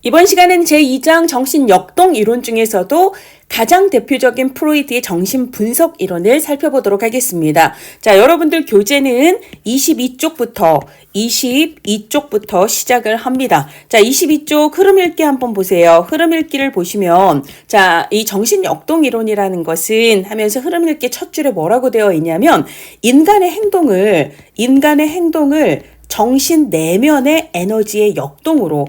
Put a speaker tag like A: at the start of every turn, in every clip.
A: 이번 시간은 제2장 정신역동 이론 중에서도 가장 대표적인 프로이트의 정신분석 이론을 살펴보도록 하겠습니다. 자, 여러분들 교재는 22쪽부터 시작을 합니다. 자, 22쪽 흐름 읽기 한번 보세요. 흐름 읽기를 보시면 자, 이 정신역동 이론이라는 것은 하면서 흐름 읽기 첫 줄에 뭐라고 되어 있냐면 인간의 행동을 정신 내면의 에너지의 역동으로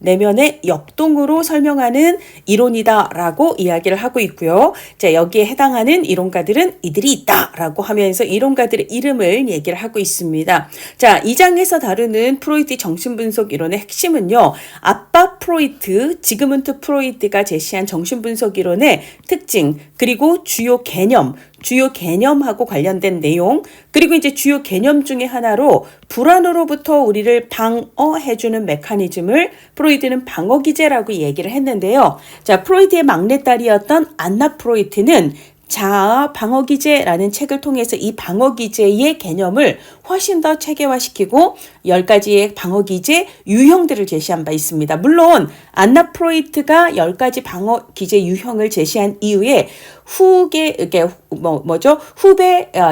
A: 내면의 역동으로 설명하는 이론이다라고 이야기를 하고 있고요. 자, 여기에 해당하는 이론가들은 이들이 있다라고 하면서 이론가들의 이름을 얘기를 하고 있습니다. 자, 이 장에서 다루는 프로이트 정신분석 이론의 핵심은요. 아빠 프로이트, 지그문트 프로이트가 제시한 정신분석 이론의 특징, 그리고 주요 개념하고 관련된 내용, 그리고 이제 주요 개념 중에 하나로 불안으로부터 우리를 방어해주는 메커니즘을 프로이트는 방어기제라고 얘기를 했는데요. 자, 프로이트의 막내딸이었던 안나 프로이트는 자아 방어기제라는 책을 통해서 이 방어기제의 개념을 훨씬 더 체계화시키고 10가지의 방어기제 유형들을 제시한 바 있습니다. 물론 안나 프로이트가 10가지 방어기제 유형을 제시한 이후에 후배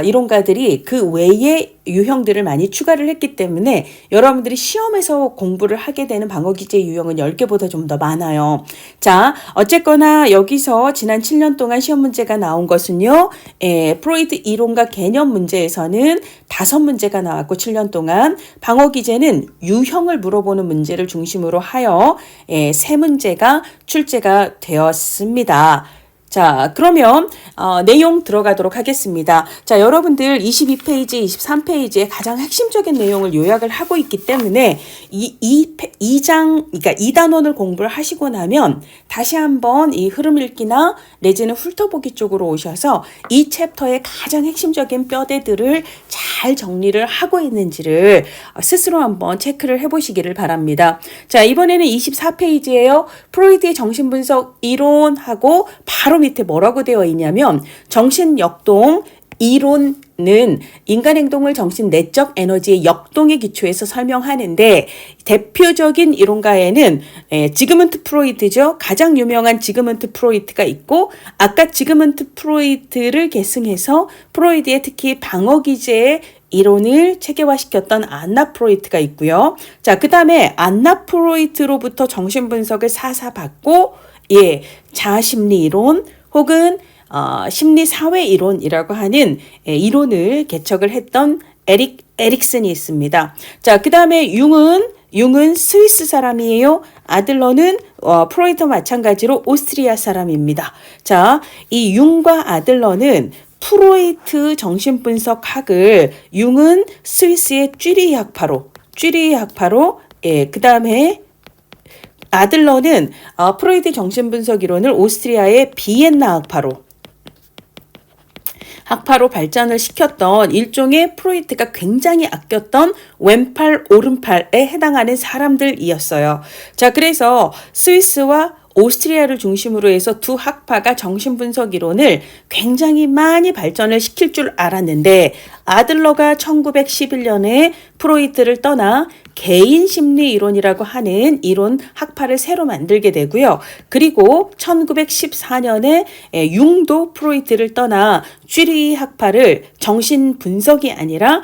A: 이론가들이 그 외의 유형들을 많이 추가를 했기 때문에 여러분들이 시험에서 공부를 하게 되는 방어기제 유형은 10개보다 좀 더 많아요. 자, 어쨌거나 여기서 지난 7년 동안 시험 문제가 나온 것은요. 프로이트 이론과 개념 문제에서는 5문제가 나왔고 7년 동안 방어기제는 유형을 물어보는 문제를 중심으로 하여 3문제가 출제가 되었습니다. 자, 그러면 내용 들어가도록 하겠습니다. 자, 여러분들 22페이지, 23페이지에 가장 핵심적인 내용을 요약을 하고 있기 때문에 그러니까 2단원을 공부를 하시고 나면 다시 한번 이 흐름 읽기나 내지는 훑어보기 쪽으로 오셔서 이 챕터의 가장 핵심적인 뼈대들을 잘 정리를 하고 있는지를 스스로 한번 체크를 해보시기를 바랍니다. 자, 이번에는 24페이지예요. 프로이트의 정신분석 이론하고 바로 밑에 뭐라고 되어 있냐면 정신역동 이론은 인간 행동을 정신 내적 에너지의 역동에 기초해서 설명하는데 대표적인 이론가에는 지그문트 프로이트죠. 가장 유명한 지그문트 프로이트가 있고 아까 지그문트 프로이트를 계승해서 프로이트의 특히 방어기제의 이론을 체계화시켰던 안나 프로이트가 있고요. 자, 그 다음에 안나 프로이트로부터 정신분석을 사사받고 자아심리 이론 혹은 심리사회 이론이라고 하는 이론을 개척을 했던 에릭슨이 있습니다. 자, 그 다음에 융은 스위스 사람이에요. 아들러는 프로이트와 마찬가지로 오스트리아 사람입니다. 자, 이 융과 아들러는 프로이트 정신분석학을 융은 스위스의 쥐리히 학파로 그 다음에 아들러는 프로이트 정신분석 이론을 오스트리아의 비엔나 학파로 발전을 시켰던 일종의 프로이트가 굉장히 아꼈던 왼팔 오른팔에 해당하는 사람들이었어요. 자, 그래서 스위스와 오스트리아를 중심으로 해서 두 학파가 정신분석 이론을 굉장히 많이 발전을 시킬 줄 알았는데 아들러가 1911년에 프로이트를 떠나 개인 심리 이론이라고 하는 이론 학파를 새로 만들게 되고요. 그리고 1914년에 융도 프로이트를 떠나 쥐리히 학파를 정신 분석이 아니라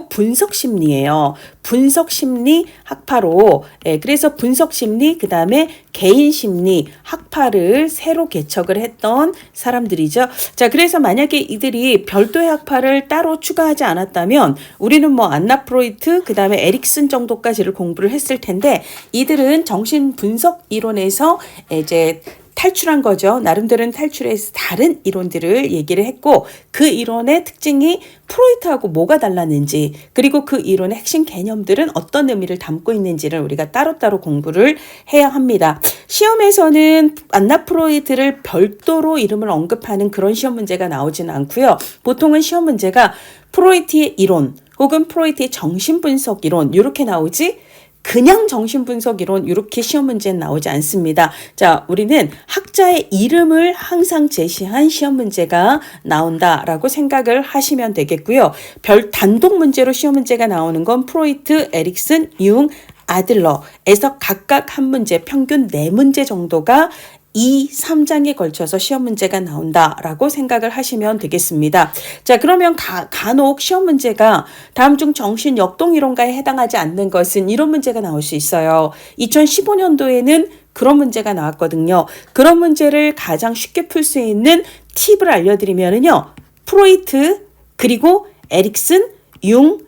A: 분석심리예요. 분석심리 학파로 그래서 분석심리 그 다음에 개인심리 학파를 새로 개척을 했던 사람들이죠. 자, 그래서 만약에 이들이 별도의 학파를 따로 추가하지 않았다면 우리는 안나 프로이트 그 다음에 에릭슨 정도까지를 공부를 했을 텐데 이들은 정신분석 이론에서 이제 탈출한 거죠. 나름대로는 탈출해서 다른 이론들을 얘기를 했고 그 이론의 특징이 프로이트하고 뭐가 달랐는지 그리고 그 이론의 핵심 개념들은 어떤 의미를 담고 있는지를 우리가 따로따로 공부를 해야 합니다. 시험에서는 안나 프로이트를 별도로 이름을 언급하는 그런 시험 문제가 나오지는 않고요. 보통은 시험 문제가 프로이트의 이론 혹은 프로이트의 정신분석 이론 이렇게 나오지 그냥 정신분석 이론 이렇게 시험 문제는 나오지 않습니다. 자, 우리는 학자의 이름을 항상 제시한 시험 문제가 나온다라고 생각을 하시면 되겠고요. 별 단독 문제로 시험 문제가 나오는 건 프로이트, 에릭슨, 융, 아들러에서 각각 한 문제, 평균 4문제 정도가 2, 3장에 걸쳐서 시험 문제가 나온다라고 생각을 하시면 되겠습니다. 자, 그러면 간혹 시험 문제가 다음 중 정신 역동 이론가에 해당하지 않는 것은 이런 문제가 나올 수 있어요. 2015년도에는 그런 문제가 나왔거든요. 그런 문제를 가장 쉽게 풀 수 있는 팁을 알려드리면요. 프로이트, 그리고 에릭슨, 융,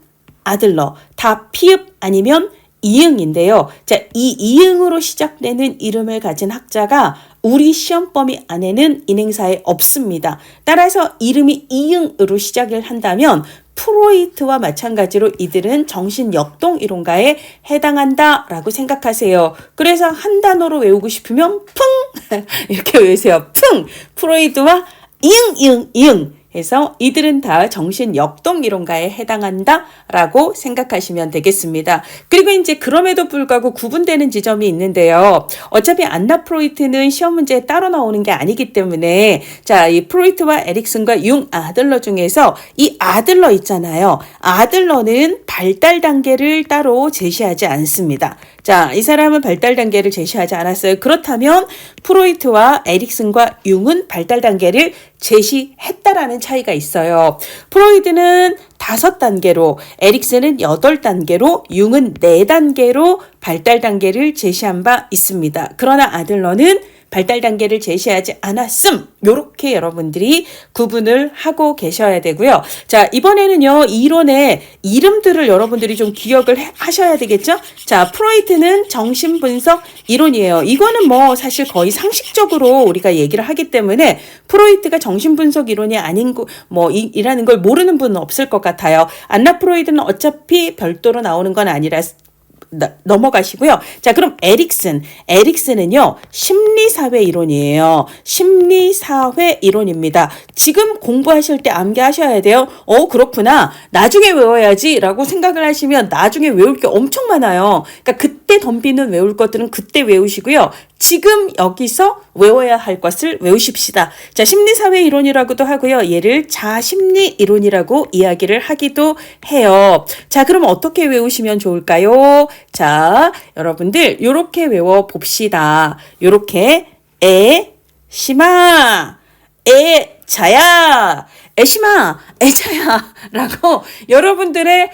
A: 아들러 다 피읍 아니면 이응인데요. 자, 이 이응으로 시작되는 이름을 가진 학자가 우리 시험 범위 안에는 인행사에 없습니다. 따라서 이름이 이응으로 시작을 한다면 프로이트와 마찬가지로 이들은 정신역동 이론가에 해당한다라고 생각하세요. 그래서 한 단어로 외우고 싶으면 풍! 이렇게 외우세요. 풍! 프로이트와 이응. 해서 이들은 다 정신역동 이론가에 해당한다라고 생각하시면 되겠습니다. 그리고 이제 그럼에도 불구하고 구분되는 지점이 있는데요. 어차피 안나 프로이트는 시험 문제에 따로 나오는 게 아니기 때문에 자, 이 프로이트와 에릭슨과 융, 아들러 중에서 이 아들러 있잖아요. 아들러는 발달 단계를 따로 제시하지 않습니다. 자, 이 사람은 발달 단계를 제시하지 않았어요. 그렇다면 프로이트와 에릭슨과 융은 발달 단계를 제시했다라는 차이가 있어요. 프로이드는 5단계로, 에릭슨은 8단계로, 융은 4단계로 발달 단계를 제시한 바 있습니다. 그러나 아들러는 발달 단계를 제시하지 않았음. 요렇게 여러분들이 구분을 하고 계셔야 되고요. 자, 이번에는요. 이론의 이름들을 여러분들이 좀 기억을 하셔야 되겠죠? 자, 프로이트는 정신분석 이론이에요. 이거는 뭐 사실 거의 상식적으로 우리가 얘기를 하기 때문에 프로이트가 정신분석 이론이 아닌 이라는 걸 모르는 분은 없을 것 같아요. 안나 프로이드는 어차피 별도로 나오는 건 아니라 넘어가시고요. 자, 그럼 에릭슨은요, 심리사회 이론이에요. 심리사회 이론입니다. 지금 공부하실 때 암기하셔야 돼요. 그렇구나. 나중에 외워야지 라고 생각을 하시면 나중에 외울 게 엄청 많아요. 그러니까 그때 덤비는 외울 것들은 그때 외우시고요. 지금 여기서 외워야 할 것을 외우십시다. 자, 심리사회 이론이라고도 하고요. 얘를 자심리 이론이라고 이야기를 하기도 해요. 자, 그럼 어떻게 외우시면 좋을까요? 자, 여러분들 요렇게 외워 봅시다. 요렇게 심아, 자야, 애심아, 애자야 라고 여러분들의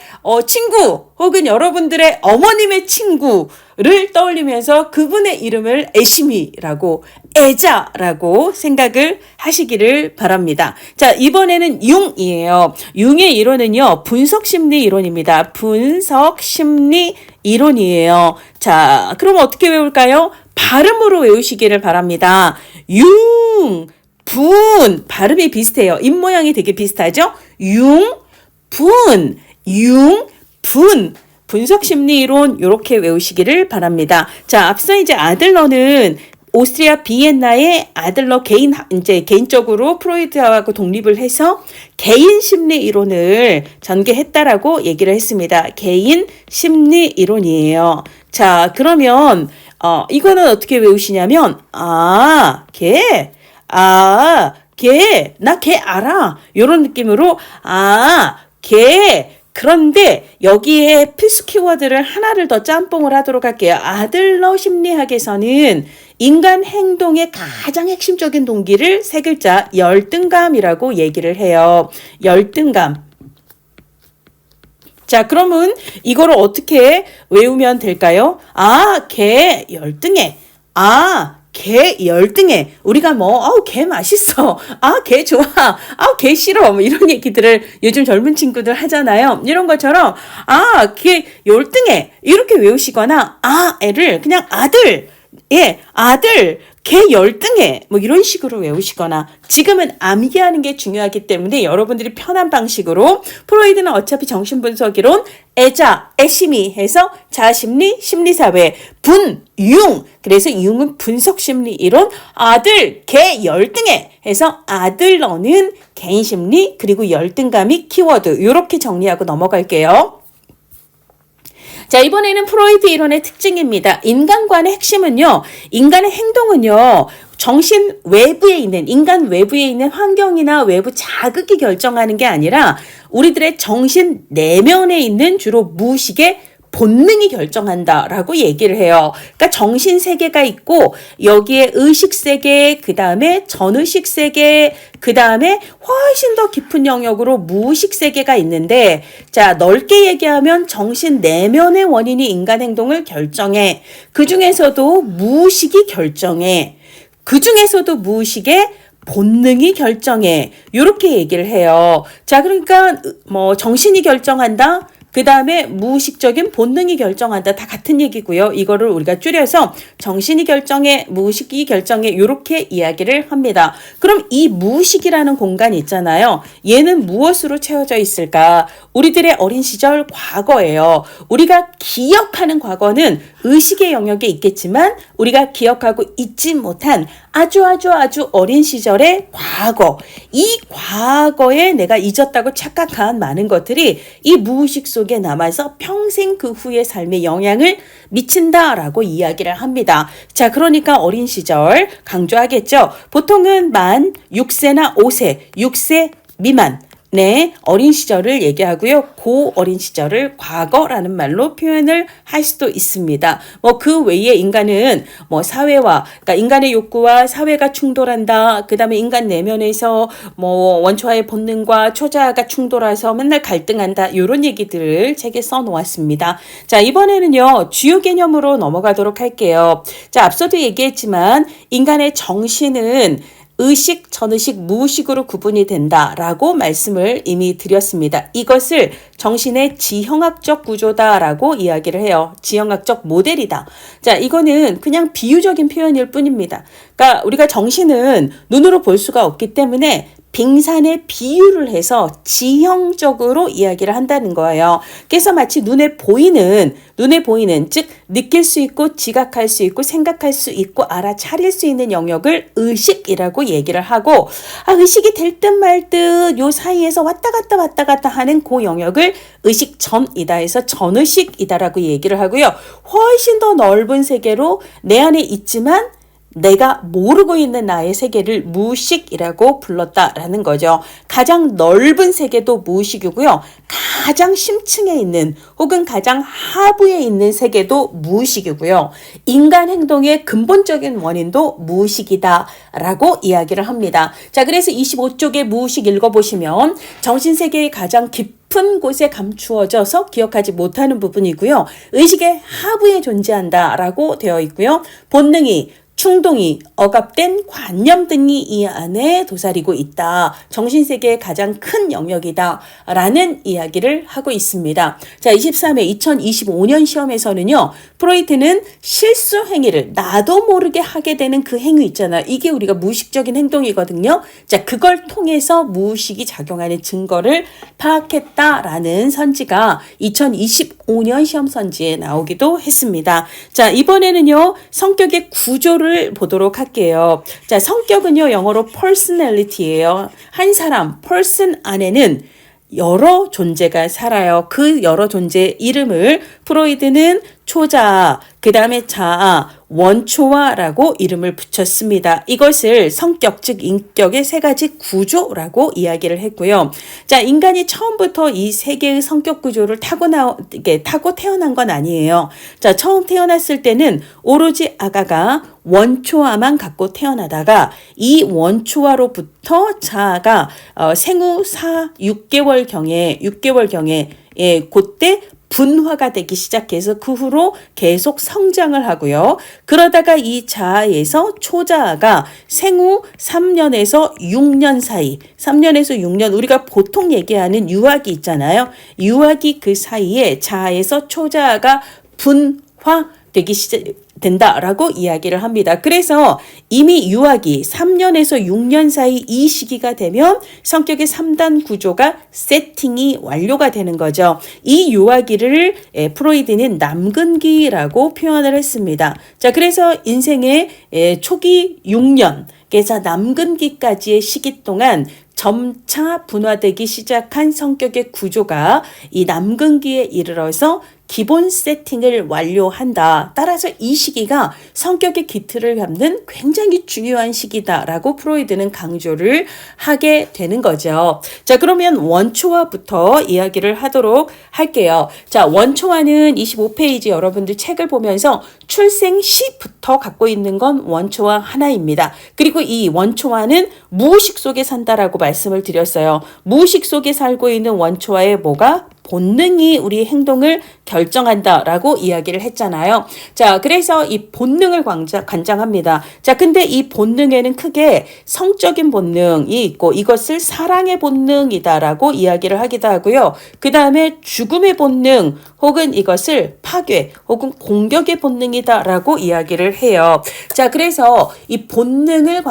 A: 친구 혹은 여러분들의 어머님의 친구를 떠올리면서 그분의 이름을 애심이라고 애자라고 생각을 하시기를 바랍니다. 자, 이번에는 융이에요. 융의 이론은요. 분석심리 이론입니다. 분석심리 이론이에요. 자, 그럼 어떻게 외울까요? 발음으로 외우시기를 바랍니다. 융, 분, 발음이 비슷해요. 입모양이 되게 비슷하죠? 융, 분, 분석심리 이론 이렇게 외우시기를 바랍니다. 자, 앞서 이제 아들러는 오스트리아 비엔나의 아들러 개인적으로 프로이트하고 독립을 해서 개인 심리 이론을 전개했다라고 얘기를 했습니다. 개인 심리 이론이에요. 자, 그러면 이거는 어떻게 외우시냐면 나 걔 알아. 요런 느낌으로 걔. 그런데 여기에 필수 키워드를 하나를 더 짬뽕을 하도록 할게요. 아들러 심리학에서는 인간 행동의 가장 핵심적인 동기를 3글자 열등감이라고 얘기를 해요. 열등감. 자, 그러면 이거를 어떻게 외우면 될까요? 걔 열등해. 개 열등해. 우리가 개 맛있어. 개 좋아. 개 싫어. 이런 얘기들을 요즘 젊은 친구들 하잖아요. 이런 것처럼, 개 열등해. 이렇게 외우시거나, 애를 그냥 아들. 개 열등해. 이런 식으로 외우시거나 지금은 암기하는 게 중요하기 때문에 여러분들이 편한 방식으로 프로이드는 어차피 정신분석이론 애자, 애심이 해서 자심리, 심리사회, 융. 그래서 융은 분석심리 이론, 아들, 개 열등해 해서 아들러는 개인심리 그리고 열등감이 키워드 이렇게 정리하고 넘어갈게요. 자, 이번에는 프로이트 이론의 특징입니다. 인간관의 핵심은요, 인간의 행동은요, 정신 외부에 있는, 인간 외부에 있는 환경이나 외부 자극이 결정하는 게 아니라 우리들의 정신 내면에 있는 주로 무의식의 본능이 결정한다라고 얘기를 해요. 그러니까 정신 세계가 있고 여기에 의식 세계, 그 다음에 전의식 세계, 그 다음에 훨씬 더 깊은 영역으로 무의식 세계가 있는데, 자, 넓게 얘기하면 정신 내면의 원인이 인간 행동을 결정해. 그 중에서도 무의식이 결정해. 그 중에서도 무의식의 본능이 결정해. 이렇게 얘기를 해요. 자, 그러니까 뭐 정신이 결정한다. 그 다음에 무의식적인 본능이 결정한다. 다 같은 얘기고요. 이거를 우리가 줄여서 정신이 결정해, 무의식이 결정해, 이렇게 이야기를 합니다. 그럼 이 무의식이라는 공간이 있잖아요. 얘는 무엇으로 채워져 있을까? 우리들의 어린 시절 과거예요. 우리가 기억하는 과거는 의식의 영역에 있겠지만 우리가 기억하고 잊지 못한 아주 어린 시절의 과거, 이 과거에 내가 잊었다고 착각한 많은 것들이 이 무의식 속에 남아서 평생 그 후의 삶에 영향을 미친다라고 이야기를 합니다. 자, 그러니까 어린 시절 강조하겠죠. 보통은 만 6세나 5세, 6세 미만, 네, 어린 시절을 얘기하고요. 고 어린 시절을 과거라는 말로 표현을 할 수도 있습니다. 뭐 그 외에 인간은 뭐 사회와, 그러니까 인간의 욕구와 사회가 충돌한다. 그 다음에 인간 내면에서 뭐 원초와의 본능과 초자아가 충돌해서 맨날 갈등한다. 이런 얘기들을 책에 써놓았습니다. 자, 이번에는요, 주요 개념으로 넘어가도록 할게요. 자, 앞서도 얘기했지만 인간의 정신은 의식, 전의식, 무의식으로 구분이 된다라고 말씀을 이미 드렸습니다. 이것을 정신의 지형학적 구조다라고 이야기를 해요. 지형학적 모델이다. 자, 이거는 그냥 비유적인 표현일 뿐입니다. 그러니까 우리가 정신은 눈으로 볼 수가 없기 때문에 빙산에 비유를 해서 지형적으로 이야기를 한다는 거예요. 그래서 마치 눈에 보이는, 즉 느낄 수 있고 지각할 수 있고 생각할 수 있고 알아차릴 수 있는 영역을 의식이라고 얘기를 하고, 의식이 될 듯 말 듯 요 사이에서 왔다 갔다 하는 그 영역을 의식전이다 해서 전의식이다라고 얘기를 하고요. 훨씬 더 넓은 세계로 내 안에 있지만 내가 모르고 있는 나의 세계를 무의식이라고 불렀다라는 거죠. 가장 넓은 세계도 무의식이고요. 가장 심층에 있는 혹은 가장 하부에 있는 세계도 무의식이고요. 인간 행동의 근본적인 원인도 무의식이다라고 이야기를 합니다. 자, 그래서 25쪽의 무의식 읽어보시면 정신세계의 가장 깊은 곳에 감추어져서 기억하지 못하는 부분이고요. 의식의 하부에 존재한다라고 되어 있고요. 본능이, 충동이, 억압된 관념 등이 이 안에 도사리고 있다. 정신세계의 가장 큰 영역이다. 라는 이야기를 하고 있습니다. 자, 23회 2025년 시험에서는요. 프로이트는 실수 행위를 나도 모르게 하게 되는 그 행위 있잖아요. 이게 우리가 무의식적인 행동이거든요. 자, 그걸 통해서 무의식이 작용하는 증거를 파악했다라는 선지가 2025년 시험 선지에 나오기도 했습니다. 자, 이번에는요. 성격의 구조를 보도록 할게요. 자, 성격은요, 영어로 personality예요. 한 사람, person 안에는 여러 존재가 살아요. 그 여러 존재의 이름을 프로이드는 초자아, 그 다음에 자아, 원초아라고 이름을 붙였습니다. 이것을 성격, 즉 인격의 세 가지 구조라고 이야기를 했고요. 자, 인간이 처음부터 이 세 개의 성격 구조를 타고 태어난 건 아니에요. 자, 처음 태어났을 때는 오로지 아가가 원초아만 갖고 태어나다가 이 원초아로부터 자아가 생후 6개월경에 그때 분화가 되기 시작해서 그 후로 계속 성장을 하고요. 그러다가 이 자아에서 초자아가 생후 3년에서 6년 사이, 3년에서 6년 우리가 보통 얘기하는 유아기 있잖아요. 유아기 그 사이에 자아에서 초자아가 분화되기 된다라고 이야기를 합니다. 그래서 이미 유아기 3년에서 6년 사이 이 시기가 되면 성격의 3단 구조가 세팅이 완료가 되는 거죠. 이 유아기를 프로이드는 남근기라고 표현을 했습니다. 자, 그래서 인생의 초기 6년, 그래서 남근기까지의 시기 동안 점차 분화되기 시작한 성격의 구조가 이 남근기에 이르러서 기본 세팅을 완료한다. 따라서 이 시기가 성격의 기틀을 잡는 굉장히 중요한 시기다라고 프로이드는 강조를 하게 되는 거죠. 자, 그러면 원초화부터 이야기를 하도록 할게요. 자, 원초화는 25페이지 여러분들 책을 보면서 출생 시부터 갖고 있는 건 원초화 하나입니다. 그리고 이 원초화는 무의식 속에 산다라고 말씀을 드렸어요. 무의식 속에 살고 있는 원초화에 뭐가? 본능이 우리 행동을 결정한다라고 이야기를 했잖아요. 자, 그래서 이 본능을 관장합니다. 자, 근데 이 본능에는 크게 성적인 본능이 있고 이것을 사랑의 본능이다라고 이야기를 하기도 하고요. 그 다음에 죽음의 본능 혹은 이것을 파괴 혹은 공격의 본능이다라고 이야기를 해요. 자, 그래서 이 본능을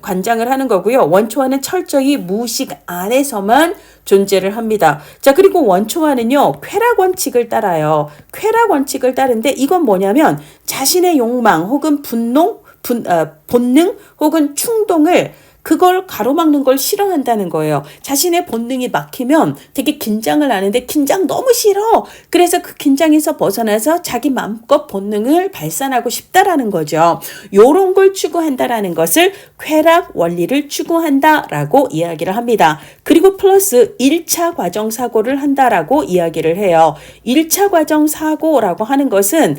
A: 관장을 하는 거고요. 원초화는 철저히 무의식 안에서만 존재를 합니다. 자, 그리고 원초화는요, 쾌락 원칙을 따라요. 쾌락 원칙을 따르는데 이건 뭐냐면 자신의 욕망 혹은 본능 혹은 충동을 그걸 가로막는 걸 싫어한다는 거예요. 자신의 본능이 막히면 되게 긴장을 하는데 긴장 너무 싫어. 그래서 그 긴장에서 벗어나서 자기 마음껏 본능을 발산하고 싶다라는 거죠. 요런 걸 추구한다라는 것을 쾌락 원리를 추구한다라고 이야기를 합니다. 그리고 플러스 1차 과정 사고를 한다라고 이야기를 해요. 1차 과정 사고라고 하는 것은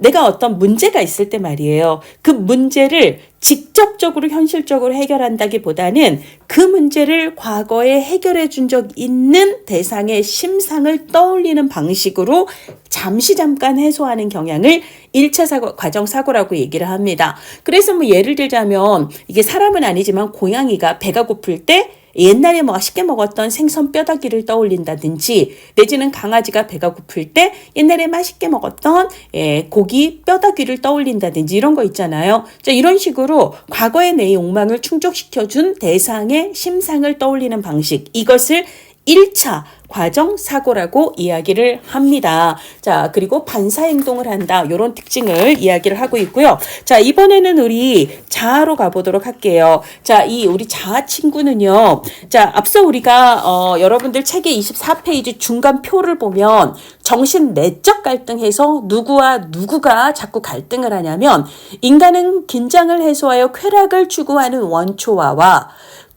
A: 내가 어떤 문제가 있을 때 말이에요. 그 문제를 직접적으로 현실적으로 해결한다기보다는 그 문제를 과거에 해결해 준 적 있는 대상의 심상을 떠올리는 방식으로 잠깐 해소하는 경향을 1차 과정 사고라고 얘기를 합니다. 그래서 뭐 예를 들자면 이게 사람은 아니지만 고양이가 배가 고플 때 옛날에 맛있게 먹었던 생선 뼈다귀를 떠올린다든지 내지는 강아지가 배가 고플 때 옛날에 맛있게 먹었던 고기 뼈다귀를 떠올린다든지 이런 거 있잖아요. 자, 이런 식으로 과거의 내 욕망을 충족시켜준 대상의 심상을 떠올리는 방식, 이것을 1차 과정 사고라고 이야기를 합니다. 자, 그리고 반사 행동을 한다. 이런 특징을 이야기를 하고 있고요. 자, 이번에는 우리 자아로 가보도록 할게요. 자, 이 우리 자아 친구는요. 자, 앞서 우리가 여러분들 책의 24페이지 중간 표를 보면 정신 내적 갈등해서 누구와 누구가 자꾸 갈등을 하냐면 인간은 긴장을 해소하여 쾌락을 추구하는 원초화와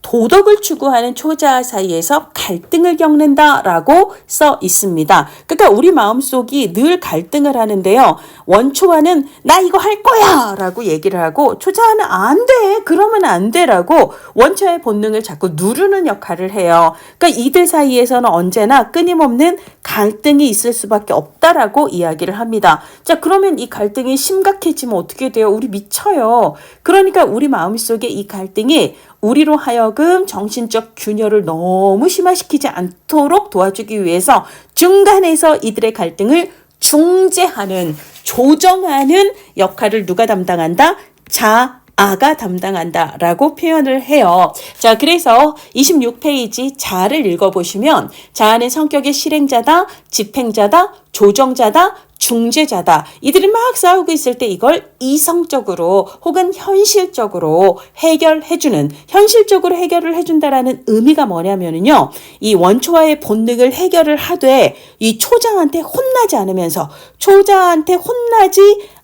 A: 도덕을 추구하는 초자아 사이에서 갈등을 겪는다라고 써 있습니다. 그러니까 우리 마음속이 늘 갈등을 하는데요. 원초화는 나 이거 할 거야 라고 얘기를 하고 초자아는 안 돼. 그러면 안 돼 라고 원초의 본능을 자꾸 누르는 역할을 해요. 그러니까 이들 사이에서는 언제나 끊임없는 갈등이 있을 수밖에 없다라고 이야기를 합니다. 자, 그러면 이 갈등이 심각해지면 어떻게 돼요? 우리 미쳐요. 그러니까 우리 마음속에 이 갈등이 우리로 하여금 정신적 균열을 너무 심화시키지 않도록 도와주기 위해서 중간에서 이들의 갈등을 중재하는, 조정하는 역할을 누가 담당한다? 자아가 담당한다라고 표현을 해요. 자, 그래서 26페이지 자아를 읽어보시면 자아는 성격의 실행자다, 집행자다, 조정자다, 중재자다. 이들이 막 싸우고 있을 때 이걸 이성적으로 혹은 현실적으로 해결해주는, 현실적으로 해결을 해준다라는 의미가 뭐냐면요. 이 원초화의 본능을 해결을 하되 이 초자한테 혼나지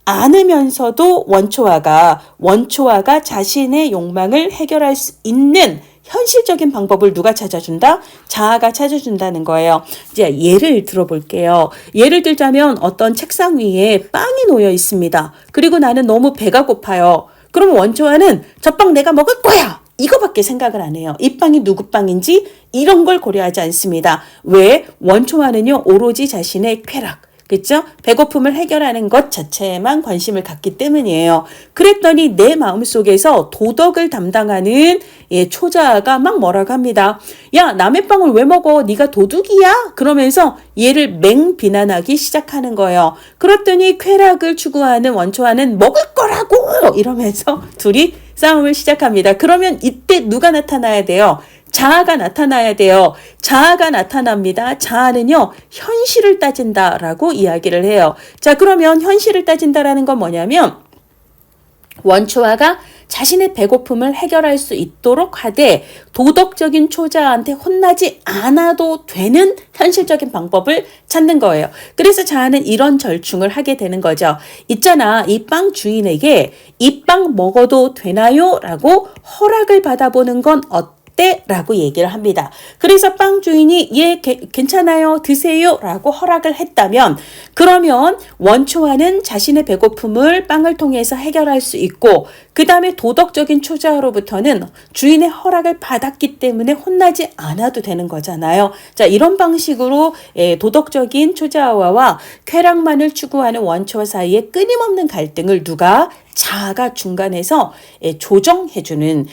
A: 않으면서도 원초화가 자신의 욕망을 해결할 수 있는 현실적인 방법을 누가 찾아준다? 자아가 찾아준다는 거예요. 이제 예를 들어볼게요. 예를 들자면 어떤 책상 위에 빵이 놓여 있습니다. 그리고 나는 너무 배가 고파요. 그럼 원초화는 저 빵 내가 먹을 거야! 이거밖에 생각을 안 해요. 이 빵이 누구 빵인지 이런 걸 고려하지 않습니다. 왜? 원초화는요, 오로지 자신의 쾌락, 그렇죠? 배고픔을 해결하는 것 자체에만 관심을 갖기 때문이에요. 그랬더니 내 마음속에서 도덕을 담당하는 초자아가 막 뭐라고 합니다. 야, 남의 빵을 왜 먹어? 네가 도둑이야? 그러면서 얘를 맹비난하기 시작하는 거예요. 그랬더니 쾌락을 추구하는 원초아는 먹을 거라고! 이러면서 둘이 싸움을 시작합니다. 그러면 이때 누가 나타나야 돼요? 자아가 나타나야 돼요. 자아가 나타납니다. 자아는요, 현실을 따진다라고 이야기를 해요. 자, 그러면 현실을 따진다라는 건 뭐냐면 원초화가 자신의 배고픔을 해결할 수 있도록 하되 도덕적인 초자한테 혼나지 않아도 되는 현실적인 방법을 찾는 거예요. 그래서 자아는 이런 절충을 하게 되는 거죠. 있잖아, 이 빵 주인에게 이 빵 먹어도 되나요? 라고 허락을 받아보는 건 어때? 라고 얘기를 합니다. 그래서 빵 주인이 예, 괜찮아요, 드세요 라고 허락을 했다면, 그러면 원초와는 자신의 배고픔을 빵을 통해서 해결할 수 있고, 그 다음에 도덕적인 초자로부터는 주인의 허락을 받았기 때문에 혼나지 않아도 되는 거잖아요. 자, 이런 방식으로 도덕적인 초자와와 쾌락만을 추구하는 원초와 사이에 끊임없는 갈등을 누가? 자아가 중간에서 조정해주는,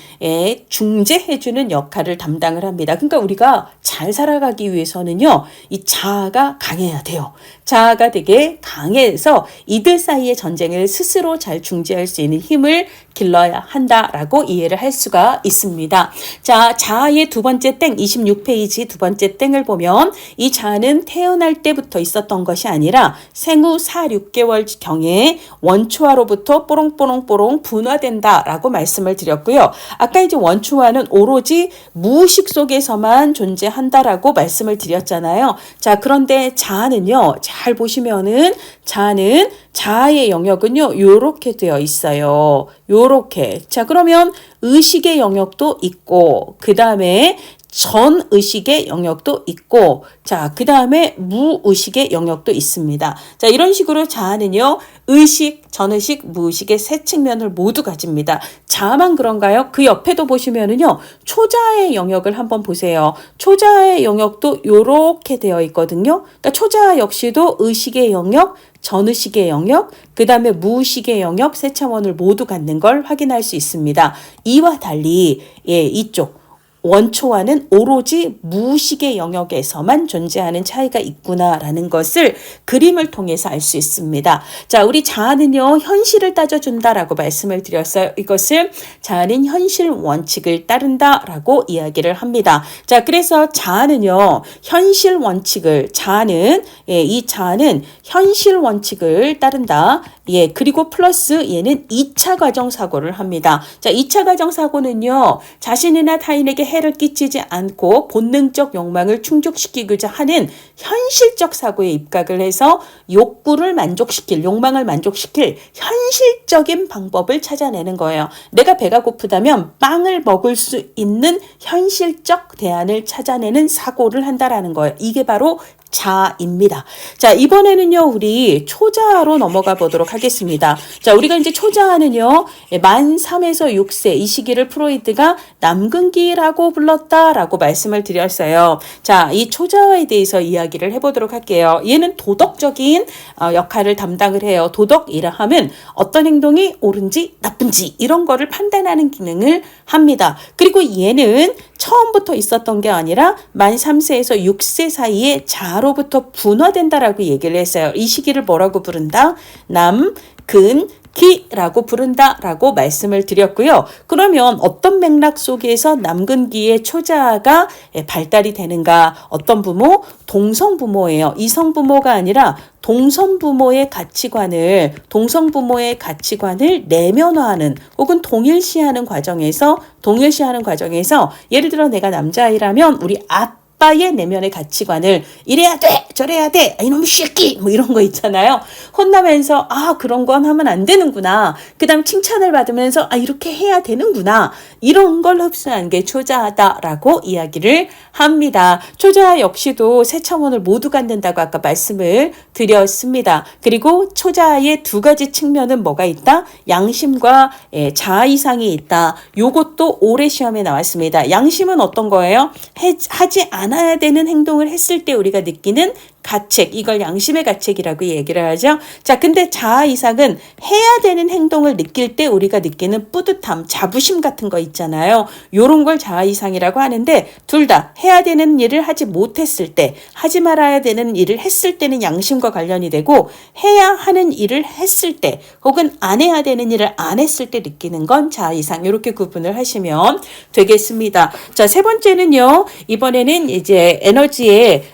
A: 중재해주는 역할을 담당을 합니다. 그러니까 우리가 잘 살아가기 위해서는요, 이 자아가 강해야 돼요. 자아가 되게 강해서 이들 사이의 전쟁을 스스로 잘 중재할 수 있는 힘을 길러야 한다라고 이해를 할 수가 있습니다. 자, 자아의 두 번째 땡, 26페이지 두 번째 땡을 보면 이 자아는 태어날 때부터 있었던 것이 아니라 생후 4, 6개월경에 원초화로부터 뽀롱뽀롱뽀롱 분화된다라고 말씀을 드렸고요. 아까 이제 원초화는 오로지 무의식 속에서만 존재한다라고 말씀을 드렸잖아요. 자, 그런데 자아는요, 잘 보시면은 자아는 자아의 영역은요, 요렇게 되어 있어요. 요렇게. 자, 그러면 의식의 영역도 있고, 그 다음에 전의식의 영역도 있고, 자, 그 다음에 무의식의 영역도 있습니다. 자, 이런 식으로 자아는요, 의식, 전의식, 무의식의 세 측면을 모두 가집니다. 자아만 그런가요? 그 옆에도 보시면은요, 초자아의 영역을 한번 보세요. 초자아의 영역도 요렇게 되어 있거든요. 그러니까 초자아 역시도 의식의 영역, 전의식의 영역, 그 다음에 무의식의 영역, 세 차원을 모두 갖는 걸 확인할 수 있습니다. 이와 달리, 이쪽, 원초와는 오로지 무의식의 영역에서만 존재하는 차이가 있구나라는 것을 그림을 통해서 알 수 있습니다. 자, 우리 자아는요, 현실을 따져준다라고 말씀을 드렸어요. 이것을 자아는 현실 원칙을 따른다라고 이야기를 합니다. 자, 그래서 자아는요, 현실 원칙을, 이 자아는 현실 원칙을 따른다. 그리고 플러스 얘는 2차 과정 사고를 합니다. 자, 2차 과정 사고는요, 자신이나 타인에게 해를 끼치지 않고 본능적 욕망을 충족시키고자 하는 현실적 사고에 입각을 해서 욕망을 만족시킬 현실적인 방법을 찾아내는 거예요. 내가 배가 고프다면 빵을 먹을 수 있는 현실적 대안을 찾아내는 사고를 한다라는 거예요. 이게 바로 자아입니다. 자, 이번에는요, 우리 초자아로 넘어가 보도록 하겠습니다. 자, 우리가 이제 초자아는요, 만 3에서 6세 이 시기를 프로이트가 남근기라고 불렀다라고 말씀을 드렸어요. 자, 이 초자아에 대해서 이야기를 해보도록 할게요. 얘는 도덕적인 역할을 담당을 해요. 도덕이라 하면 어떤 행동이 옳은지 나쁜지 이런 거를 판단하는 기능을 합니다. 그리고 얘는 처음부터 있었던 게 아니라 만 3세에서 6세 사이에 자아로부터 분화된다라고 얘기를 했어요. 이 시기를 뭐라고 부른다? 남근기라고 부른다라고 말씀을 드렸고요. 그러면 어떤 맥락 속에서 남근기의 초자아가 발달이 되는가? 어떤 부모? 동성부모예요. 이성부모가 아니라 동성부모의 가치관을 내면화하는 혹은 동일시하는 과정에서 예를 들어 내가 남자아이라면 우리 아빠의 내면의 가치관을 이래야 돼 저래야 돼 이놈의 새끼 뭐 이런 거 있잖아요. 혼나면서 그런 건 하면 안 되는구나. 그 다음 칭찬을 받으면서 이렇게 해야 되는구나. 이런 걸 흡수한 게 초자아다라고 이야기를 합니다. 초자아 역시도 세 차원을 모두 갖는다고 아까 말씀을 드렸습니다. 그리고 초자아의 두 가지 측면은 뭐가 있다? 양심과 자아 이상이 있다. 요것도 올해 시험에 나왔습니다. 양심은 어떤 거예요? 하지 않아야 되는 행동을 했을 때 우리가 느끼는 가책, 이걸 양심의 가책이라고 얘기를 하죠. 자, 근데 자아 이상은 해야 되는 행동을 느낄 때 우리가 느끼는 뿌듯함, 자부심 같은 거 있잖아요. 요런 걸 자아 이상이라고 하는데 둘 다 해야 되는 일을 하지 못했을 때, 하지 말아야 되는 일을 했을 때는 양심과 관련이 되고 해야 하는 일을 했을 때 혹은 안 해야 되는 일을 안 했을 때 느끼는 건 자아 이상. 이렇게 구분을 하시면 되겠습니다. 자, 세 번째는요. 이번에는 이제 에너지의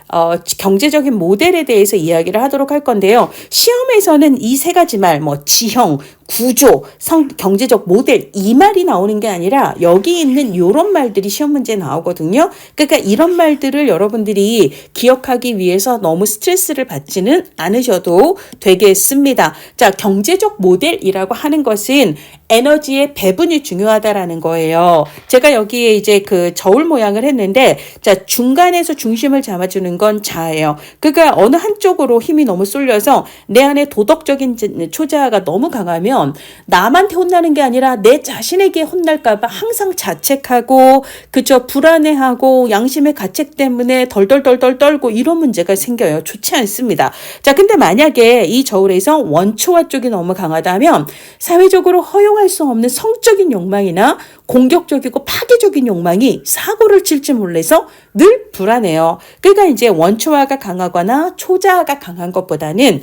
A: 경제적인 모델에 대해서 이야기를 하도록 할 건데요. 시험에서는 이 세 가지 말, 지형, 구조, 경제적 모델 이 말이 나오는 게 아니라 여기 있는 이런 말들이 시험 문제에 나오거든요. 그러니까 이런 말들을 여러분들이 기억하기 위해서 너무 스트레스를 받지는 않으셔도 되겠습니다. 자, 경제적 모델이라고 하는 것은 에너지의 배분이 중요하다라는 거예요. 제가 여기에 이제 그 저울 모양을 했는데, 자, 중간에서 중심을 잡아주는 건 자아예요. 그러니까 어느 한쪽으로 힘이 너무 쏠려서 내 안에 도덕적인 초자아가 너무 강하면 남한테 혼나는 게 아니라 내 자신에게 혼날까봐 항상 자책하고, 그죠? 불안해하고, 양심의 가책 때문에 덜덜덜덜 떨고 이런 문제가 생겨요. 좋지 않습니다. 자, 근데 만약에 이 저울에서 원초화 쪽이 너무 강하다면 사회적으로 허용할 수 없는 성적인 욕망이나 공격적이고 파괴적인 욕망이 사고를 칠지 몰라서 늘 불안해요. 그러니까 이제 원초화가 강하거나 초자아가 강한 것보다는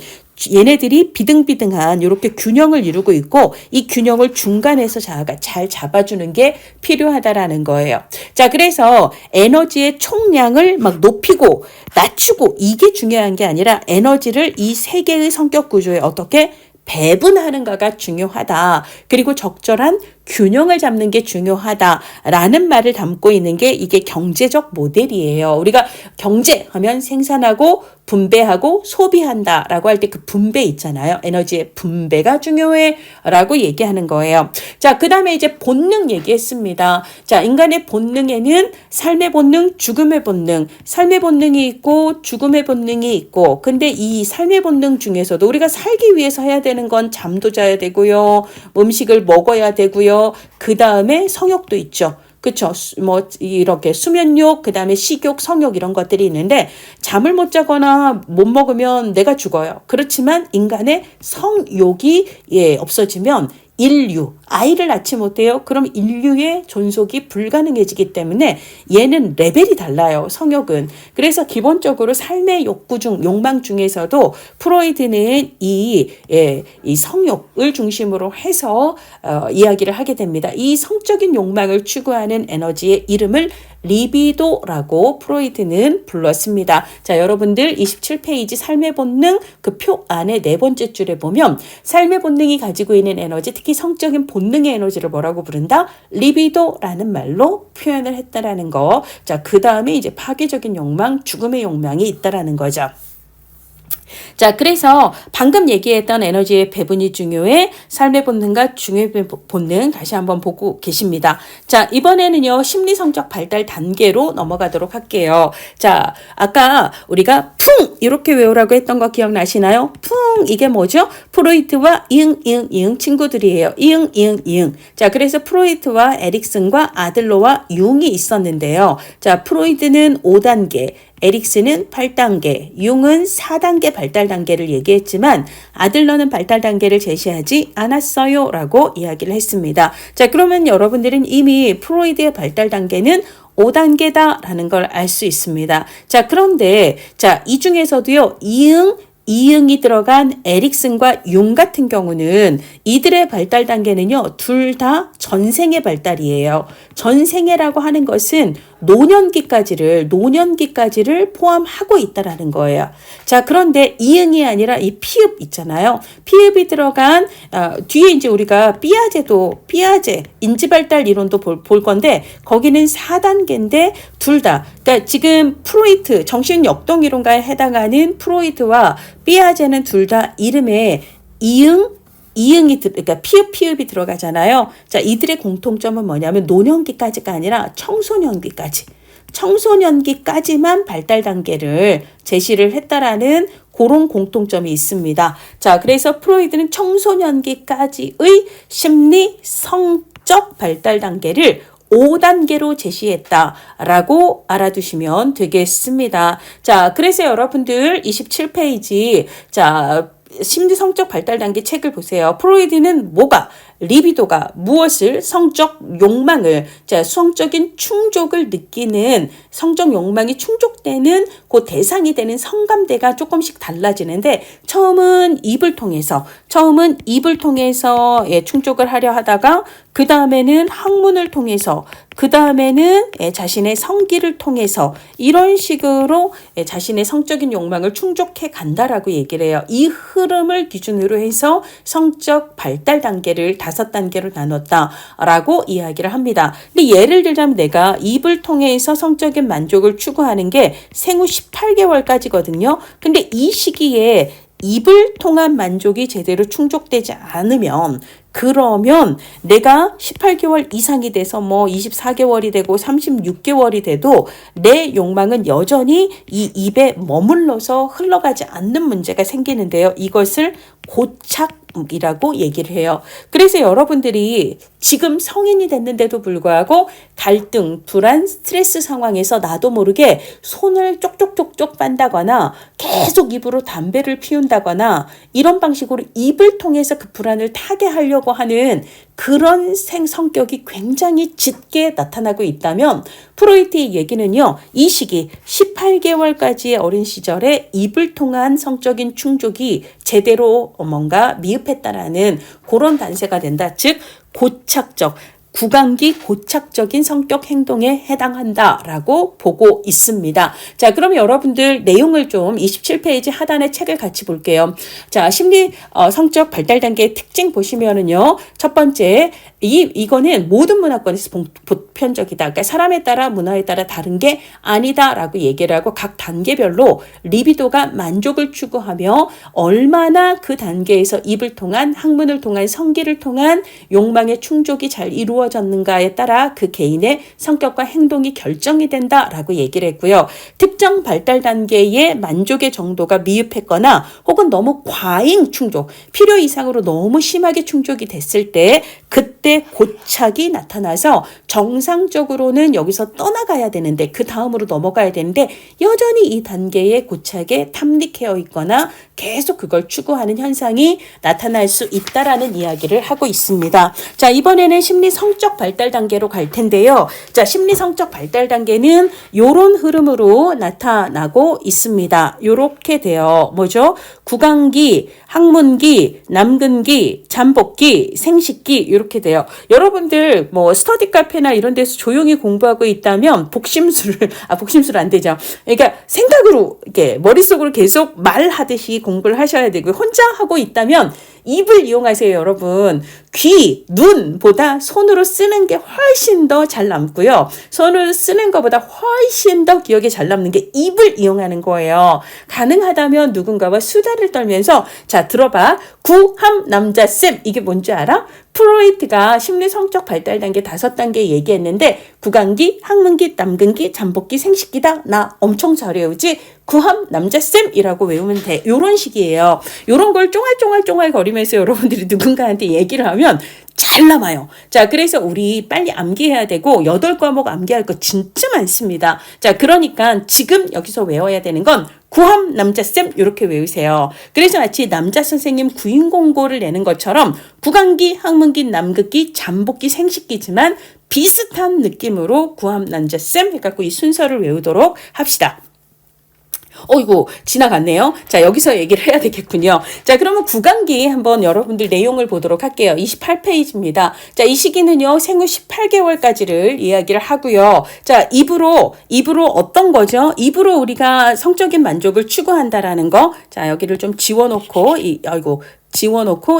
A: 얘네들이 비등비등한 이렇게 균형을 이루고 있고 이 균형을 중간에서 자아가 잘 잡아주는 게 필요하다라는 거예요. 자, 그래서 에너지의 총량을 막 높이고 낮추고 이게 중요한 게 아니라 에너지를 이 세 개의 성격 구조에 어떻게 배분하는가가 중요하다. 그리고 적절한 균형을 잡는 게 중요하다라는 말을 담고 있는 게 이게 경제적 모델이에요. 우리가 경제하면 생산하고 분배하고 소비한다라고 할 때 그 분배 있잖아요. 에너지의 분배가 중요해라고 얘기하는 거예요. 자, 그 다음에 이제 본능 얘기했습니다. 자, 인간의 본능에는 삶의 본능, 죽음의 본능, 삶의 본능이 있고 죽음의 본능이 있고, 근데 이 삶의 본능 중에서도 우리가 살기 위해서 해야 되는 건 잠도 자야 되고요, 음식을 먹어야 되고요, 그 다음에 성욕도 있죠. 그쵸. 뭐, 이렇게 수면욕, 그 다음에 식욕, 성욕 이런 것들이 있는데, 잠을 못 자거나 못 먹으면 내가 죽어요. 그렇지만 인간의 성욕이, 없어지면 인류, 아이를 낳지 못해요. 그럼 인류의 존속이 불가능해지기 때문에 얘는 레벨이 달라요. 성욕은. 그래서 기본적으로 삶의 욕망 중에서도 프로이드는 이 성욕을 중심으로 해서 이야기를 하게 됩니다. 이 성적인 욕망을 추구하는 에너지의 이름을 리비도라고 프로이드는 불렀습니다. 자, 여러분들 27페이지 삶의 본능 그 표 안에 네 번째 줄에 보면 삶의 본능이 가지고 있는 에너지, 특히 성적인 본능의 에너지를 뭐라고 부른다? 리비도라는 말로 표현을 했다라는 거. 자, 그 다음에 이제 파괴적인 욕망, 죽음의 욕망이 있다라는 거죠. 자, 그래서 방금 얘기했던 에너지의 배분이 중요해. 삶의 본능과 중의 본능 다시 한번 보고 계십니다. 자, 이번에는요, 심리성적 발달 단계로 넘어가도록 할게요. 자, 아까 우리가 풍! 이렇게 외우라고 했던 거 기억나시나요? 풍! 이게 뭐죠? 프로이트와 이응 친구들이에요. 이응. 자, 그래서 프로이트와 에릭슨과 아들러와 융이 있었는데요. 자, 프로이드는 5단계, 에릭슨은 8단계, 융은 4단계 발달 단계를 얘기했지만 아들러는 발달 단계를 제시하지 않았어요 라고 이야기를 했습니다. 자, 그러면 여러분들은 이미 프로이드의 발달 단계는 5단계다라는 걸 알 수 있습니다. 자, 그런데 자, 이 중에서도요, 이응이 들어간 에릭슨과 융 같은 경우는 이들의 발달 단계는요, 둘 다 전생의 발달이에요. 전생애라고 하는 것은 노년기까지를 포함하고 있다라는 거예요. 자, 그런데 이응이 아니라 이 피읍 있잖아요. 피읍이 들어간 뒤에 이제 우리가 피아제 인지발달 이론도 볼 건데 거기는 4단계인데 둘 다, 그러니까 지금 프로이트 정신역동 이론가에 해당하는 프로이트와 피아제는 둘 다 이름에 그러니까 피읍이 들어가잖아요. 자, 이들의 공통점은 뭐냐면 노년기까지가 아니라 청소년기까지만 발달 단계를 제시를 했다라는 그런 공통점이 있습니다. 자, 그래서 프로이드는 청소년기까지의 심리 성적 발달 단계를 5단계로 제시했다라고 알아두시면 되겠습니다. 자, 그래서 여러분들 27페이지, 자, 심리성적 발달 단계 책을 보세요. 프로이드는 뭐가? 리비도가 무엇을 성적 욕망을 자 성적인 충족을 느끼는 성적 욕망이 충족되는 그 대상이 되는 성감대가 조금씩 달라지는데 처음은 입을 통해서 예, 충족을 하려 하다가 그 다음에는 학문을 통해서 그 다음에는 자신의 성기를 통해서 이런 식으로 자신의 성적인 욕망을 충족해 간다라고 얘기를 해요. 이 흐름을 기준으로 해서 성적 발달 단계를 5단계로 나눴다라고 이야기를 합니다. 근데 예를 들자면 내가 입을 통해서 성적인 만족을 추구하는 게 생후 18개월까지거든요. 근데 이 시기에 입을 통한 만족이 제대로 충족되지 않으면 그러면 내가 18개월 이상이 돼서 뭐 24개월이 되고 36개월이 돼도 내 욕망은 여전히 이 입에 머물러서 흘러가지 않는 문제가 생기는데요. 이것을 고착이라고 얘기를 해요. 그래서 여러분들이 지금 성인이 됐는데도 불구하고 갈등, 불안, 스트레스 상황에서 나도 모르게 손을 쪽쪽쪽쪽 빤다거나 계속 입으로 담배를 피운다거나 이런 방식으로 입을 통해서 그 불안을 타게 하려고 하는 그런 성격이 굉장히 짙게 나타나고 있다면 프로이트의 얘기는요. 이 시기 18개월까지의 어린 시절에 입을 통한 성적인 충족이 제대로 뭔가 미흡했다라는 그런 단세가 된다. 즉 고착적 구강기 고착적인 성격 행동에 해당한다라고 보고 있습니다. 자, 그럼 여러분들 내용을 좀 27페이지 하단에 책을 같이 볼게요. 자, 심리 성적 발달 단계의 특징 보시면은요. 첫 번째, 이거는 모든 문화권에서 보편적이다. 그러니까 사람에 따라 문화에 따라 다른 게 아니다라고 얘기를 하고 각 단계별로 리비도가 만족을 추구하며 얼마나 그 단계에서 입을 통한 학문을 통한 성기를 통한 욕망의 충족이 잘 이루어졌는가에 따라 그 개인의 성격과 행동이 결정이 된다라고 얘기를 했고요. 특정 발달 단계의 만족의 정도가 미흡했거나 혹은 너무 과잉 충족, 필요 이상으로 너무 심하게 충족이 됐을 때 그때 고착이 나타나서 정상적으로는 여기서 떠나가야 되는데 그 다음으로 넘어가야 되는데 여전히 이 단계의 고착에 탐닉해 있거나 계속 그걸 추구하는 현상이 나타날 수 있다라는 이야기를 하고 있습니다. 자, 이번에는 심리 성적 발달 단계로 갈 텐데요. 자, 심리 성적 발달 단계는 요런 흐름으로 나타나고 있습니다. 요렇게 돼요. 뭐죠? 구강기, 학문기, 남근기, 잠복기, 생식기 이렇게 돼요. 여러분들 뭐 스터디 카페나 이런 데서 조용히 공부하고 있다면 복심술 안 되죠. 그러니까 생각으로 이렇게 머릿속으로 계속 말하듯이 공부를 하셔야 되고요. 혼자 하고 있다면 입을 이용하세요, 여러분. 귀, 눈보다 손으로 쓰는 게 훨씬 더 잘 남고요. 손으로 쓰는 것보다 훨씬 더 기억에 잘 남는 게 입을 이용하는 거예요. 가능하다면 누군가와 수다를 떨면서 자, 들어봐. 구함 남자쌤 이게 뭔지 알아? 프로이트가 심리 성적 발달 단계 5단계 얘기했는데 구강기, 학문기, 남근기, 잠복기, 생식기다. 나 엄청 잘 외우지? 구함 남자쌤이라고 외우면 돼. 요런 식이에요. 요런 걸 쫑알쫑알 거리면서 여러분들이 누군가한테 얘기를 하면 잘 남아요. 자, 그래서 우리 빨리 암기해야 되고 8과목 암기할 거 진짜 많습니다. 자, 그러니까 지금 여기서 외워야 되는 건 구함 남자쌤 이렇게 외우세요. 그래서 마치 남자 선생님 구인 공고를 내는 것처럼 구강기, 학문기, 남극기, 잠복기, 생식기지만 비슷한 느낌으로 구함 남자쌤 해갖고 이 순서를 외우도록 합시다. 어이구 지나갔네요. 자, 여기서 얘기를 해야 되겠군요. 자, 그러면 구강기 한번 여러분들 내용을 보도록 할게요. 28페이지입니다. 자, 이 시기는요 생후 18개월까지를 이야기를 하고요. 자, 입으로 어떤 거죠? 입으로 우리가 성적인 만족을 추구한다라는 거. 자, 여기를 좀 지워놓고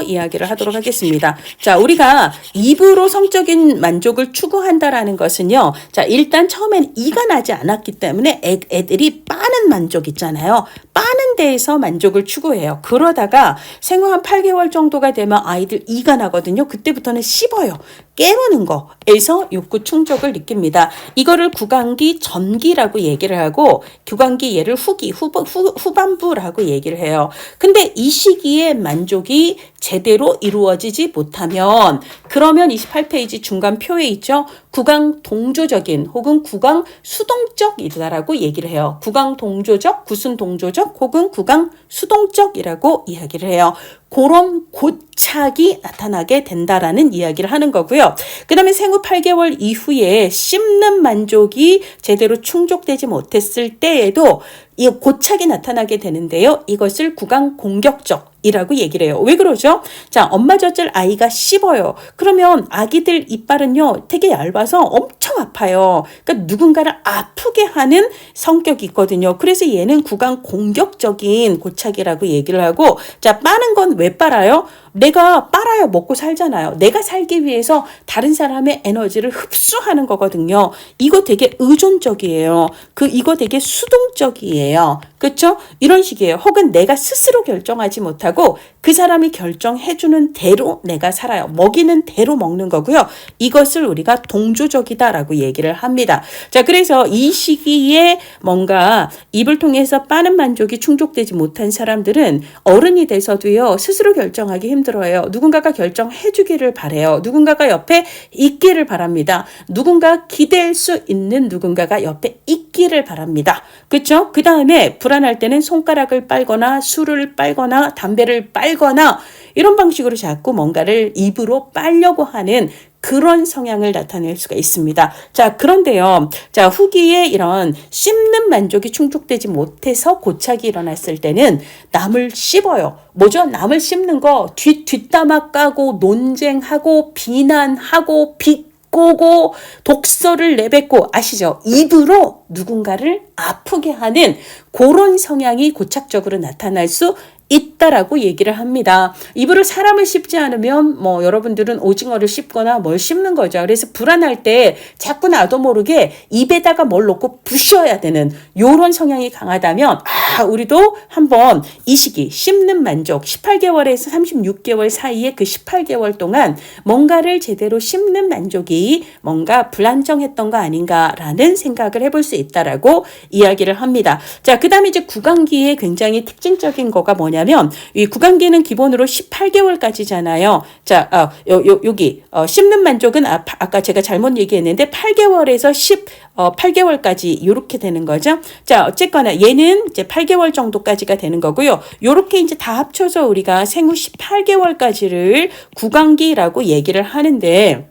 A: 이야기를 하도록 하겠습니다. 자, 우리가 입으로 성적인 만족을 추구한다라는 것은요. 자, 일단 처음엔 이가 나지 않았기 때문에 애들이 빠는 만족 있잖아요. 빠는 데에서 만족을 추구해요. 그러다가 생후 한 8개월 정도가 되면 아이들 이가 나거든요. 그때부터는 씹어요. 깨무는 거에서 욕구 충족을 느낍니다. 이거를 구강기 전기라고 얘기를 하고 구강기 얘를 후반부라고 얘기를 해요. 근데 이 시기에 만족이 제대로 이루어지지 못하면 그러면 28페이지 중간 표에 있죠. 구강 동조적인 혹은 구강 수동적이다라고 얘기를 해요. 구강 동조적, 구순 동조적 혹은 이것은 구강 수동적이라고 이야기를 해요. 그런 고착이 나타나게 된다라는 이야기를 하는 거고요. 그 다음에 생후 8개월 이후에 씹는 만족이 제대로 충족되지 못했을 때에도 이 고착이 나타나게 되는데요. 이것을 구강 공격적이라고 얘기를 해요. 왜 그러죠? 자, 엄마 젖을 아이가 씹어요. 그러면 아기들 이빨은요, 되게 얇아서 엄청 아파요. 그러니까 누군가를 아프게 하는 성격이 있거든요. 그래서 얘는 구강 공격적인 고착이라고 얘기를 하고, 자, 빠는 건 왜 빨아요? 내가 빨아야 먹고 살잖아요. 내가 살기 위해서 다른 사람의 에너지를 흡수하는 거거든요. 이거 되게 의존적이에요. 이거 되게 수동적이에요. 그렇죠? 이런 식이에요. 혹은 내가 스스로 결정하지 못하고 그 사람이 결정해주는 대로 내가 살아요. 먹이는 대로 먹는 거고요. 이것을 우리가 동조적이다라고 얘기를 합니다. 자, 그래서 이 시기에 뭔가 입을 통해서 빠는 만족이 충족되지 못한 사람들은 어른이 돼서도요, 스스로 결정하기 힘들어요. 누군가가 결정해 주기를 바래요. 누군가가 옆에 있기를 바랍니다. 누군가 기댈 수 있는 누군가가 옆에 있기를 바랍니다. 그렇죠? 그 다음에 불안할 때는 손가락을 빨거나 술을 빨거나 담배를 빨거나 이런 방식으로 자꾸 뭔가를 입으로 빨려고 하는 그런 성향을 나타낼 수가 있습니다. 자, 그런데요. 자, 후기에 이런 씹는 만족이 충족되지 못해서 고착이 일어났을 때는 남을 씹어요. 뭐죠? 남을 씹는 거 뒷담화 까고 논쟁하고 비난하고 비꼬고 독서를 내뱉고 아시죠? 입으로 누군가를 아프게 하는 그런 성향이 고착적으로 나타날 수 있다라고 얘기를 합니다. 입으로 사람을 씹지 않으면 뭐 여러분들은 오징어를 씹거나 뭘 씹는 거죠. 그래서 불안할 때 자꾸 나도 모르게 입에다가 뭘 넣고 부셔야 되는 요런 성향이 강하다면 우리도 한번 이 시기 씹는 만족 18개월에서 36개월 사이에 그 18개월 동안 뭔가를 제대로 씹는 만족이 뭔가 불안정했던 거 아닌가라는 생각을 해볼 수 있다라고 이야기를 합니다. 자, 그 다음에 이제 구강기에 굉장히 특징적인 거가 뭐냐면 이 구강기는 기본으로 18개월까지잖아요. 자, 여기 씹는 만족은 아까 제가 잘못 얘기했는데 8개월에서 8개월까지 이렇게 되는 거죠. 자, 어쨌거나 얘는 이제 8개월 정도까지가 되는 거고요. 요렇게 이제 다 합쳐서 우리가 생후 18개월까지를 구강기라고 얘기를 하는데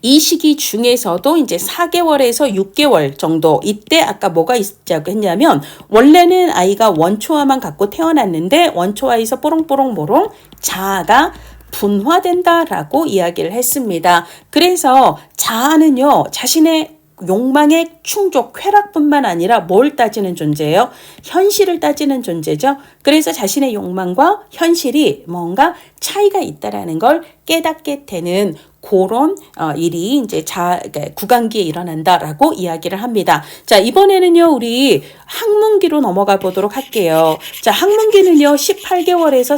A: 이 시기 중에서도 이제 4개월에서 6개월 정도 이때 아까 뭐가 있자고 했냐면 원래는 아이가 원초아만 갖고 태어났는데 원초아에서 뽀롱뽀롱모롱 자아가 분화된다라고 이야기를 했습니다. 그래서 자아는요, 자신의 욕망의 충족, 쾌락뿐만 아니라 뭘 따지는 존재예요? 현실을 따지는 존재죠. 그래서 자신의 욕망과 현실이 뭔가 차이가 있다라는 걸 깨닫게 되는 그런 일이 이제 구강기에 일어난다라고 이야기를 합니다. 자, 이번에는요, 우리 학문기로 넘어가 보도록 할게요. 자, 학문기는요, 18개월에서